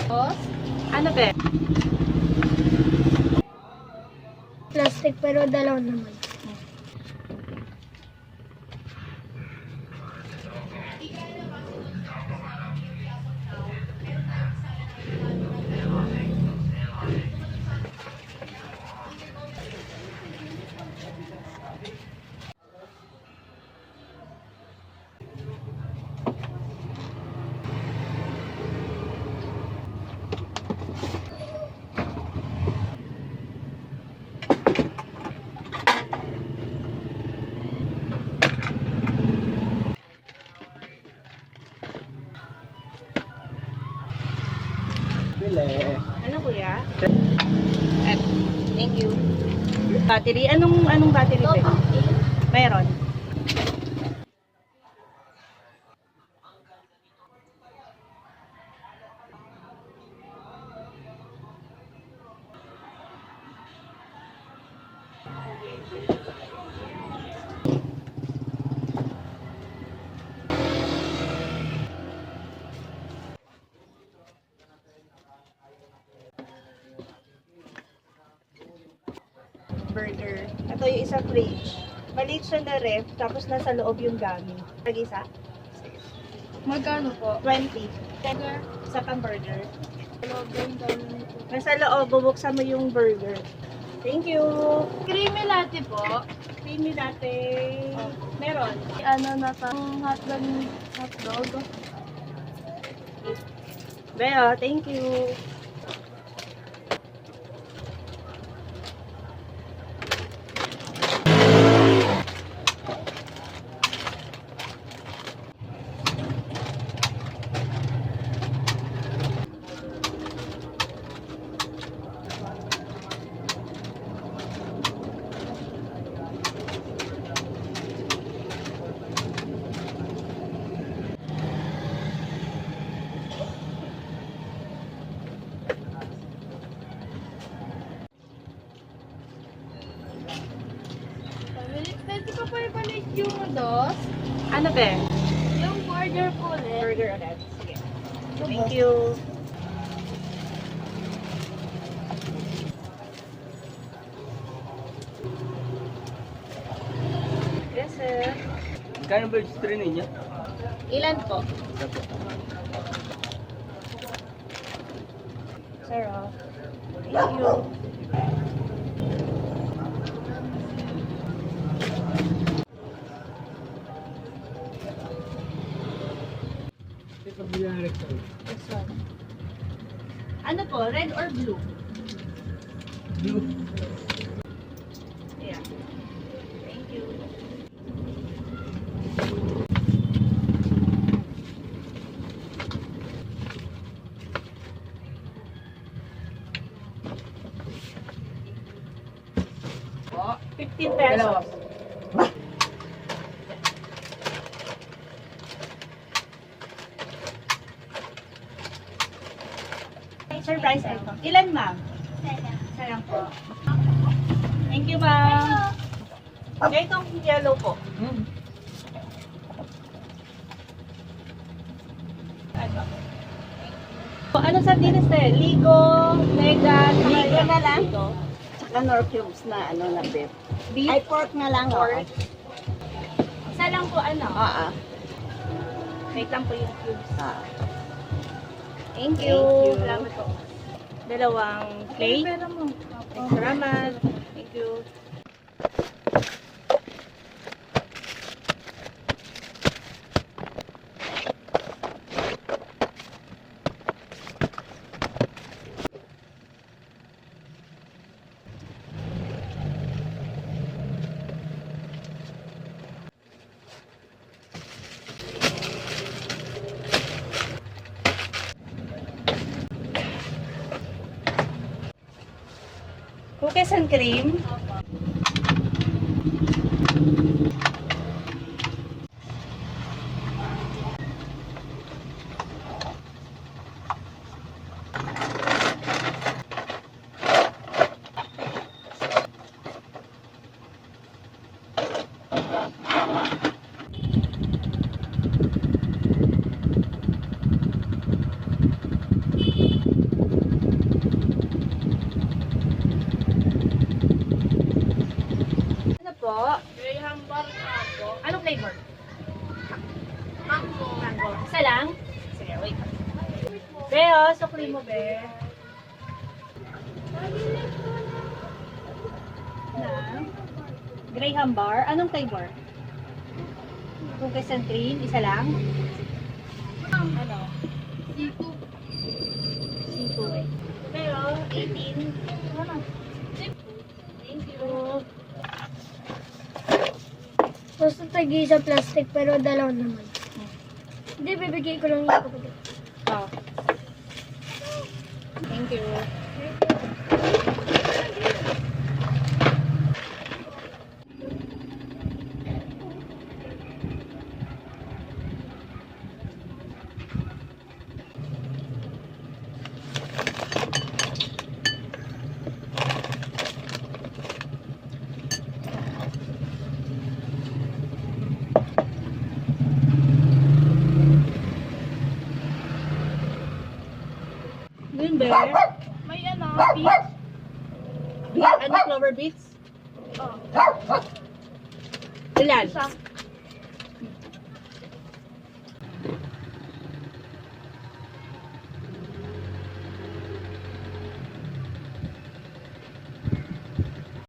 Boss? Ano be? Plastic pero dalaw naman. Ano kuya? Thank you. Battery? Anong battery be? Meron. Burger. Ito yung isang fridge. Maliit siya na ref, tapos nasa loob yung gamit. Tag-isa? Magkano po? 20. Burger. Isa pang burger. Logan dami. Nasa loob, bubuksan mo yung burger. Thank you! Creamy latte po. Creamy latte. Meron. Ano na tang hotdog. Beo, thank you. Pwede pa po ibalik yung dos. Ano be? Yung burger po ulit. Burger ulit. Sige. Thank you. Yes, sir. Kano ba yung stream ninyo? Ilan po? Sir, oh. Thank you. This one. Ano po? Red or blue? Blue. Yeah. Thank you. Oh, 15 pesos. Surprise item. Ilan, ma'am? Sayang po. Thank you, ma'am. Okay, itong yellow po. Ano sa dinis eh? Ligo, Mega, Ligo na lang. Ligo. Saka nor cubes na ano na beef. Beef, Ay, pork na lang. pork. Isa lang po ano? Oo. Wait lang po yung cubes. Ah. Thank you. Thank you. Salamat po. Dalawang plate. Salamat. Thank you. Cookies and cream. Beo, sukli mo, Be. Na? Graham bar? Anong flavor? Cookies and cream? Isa lang? Ano? Seafood. Seafood. Pero, 18. Ano? Thank you. Gusto tagi sa plastic pero dalaw naman. Hindi, bibigay ko lang yung kapatid. Oh. Thank you. Green bear. May beets. Ano, flower beets? Oh. Ilan? Isa.